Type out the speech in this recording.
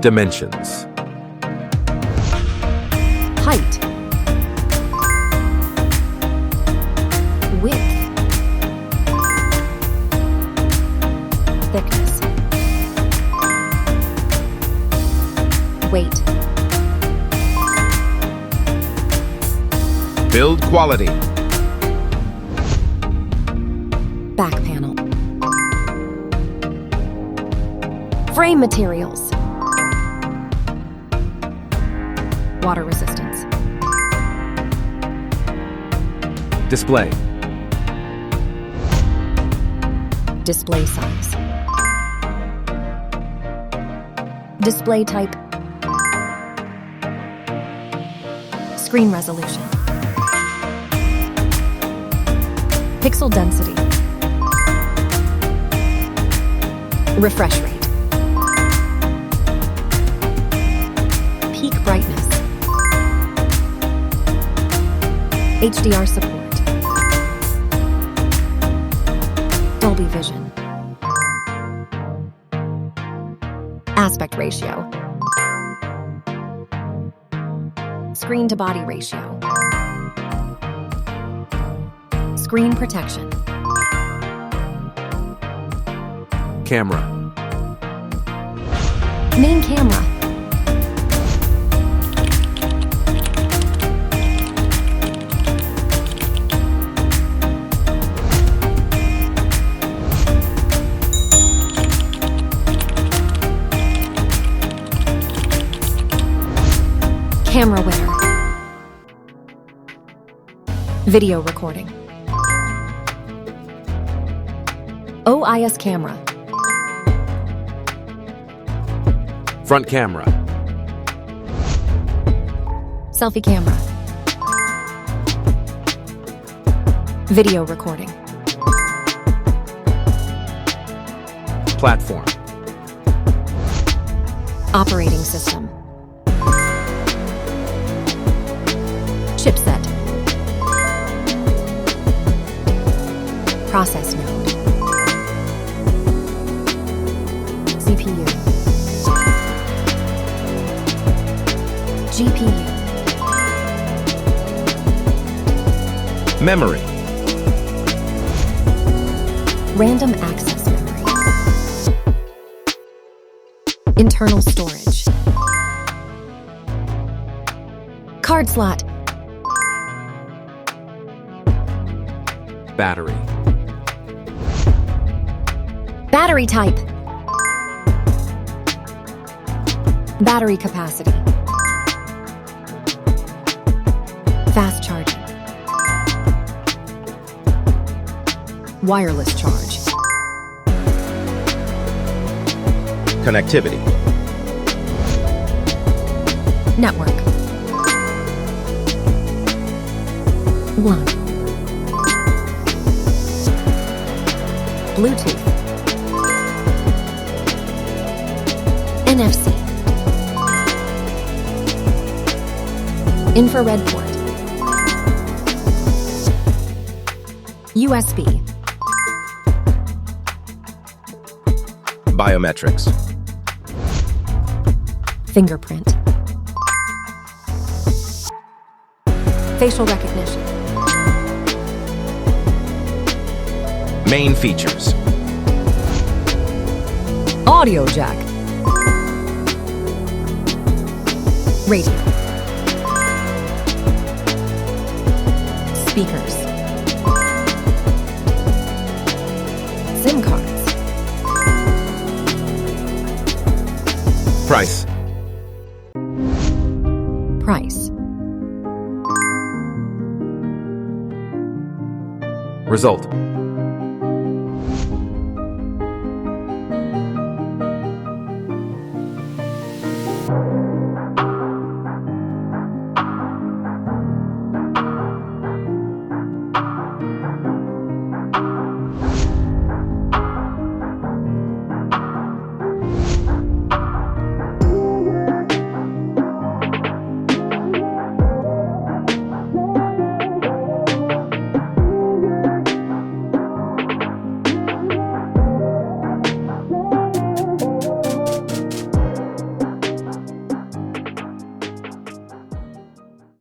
Dimensions. Height. Width. Thickness. Weight. Build quality. Back panel. Frame materials. Water resistance. Display. Display size. Display type. Screen resolution. Pixel density. Refresh rate. Peak brightness. HDR support. Dolby Vision. Aspect ratio. Screen to body ratio. Screen protection. Camera. Main camera. Camera winner. Video recording. OIS camera. Front camera. Selfie camera. Video recording. Platform. Operating system. Chipset. Process node. CPU. GPU. Memory. Random access memory. Internal storage. Card slot. Battery. Battery type. Battery capacity. Fast charging. Wireless charge. Connectivity. Network. WAN. Bluetooth. NFC. Infrared port. USB. Biometrics. Fingerprint. Facial recognition. Main features. Audio jack. Radio. Speakers. SIM cards. Price. Price. Result.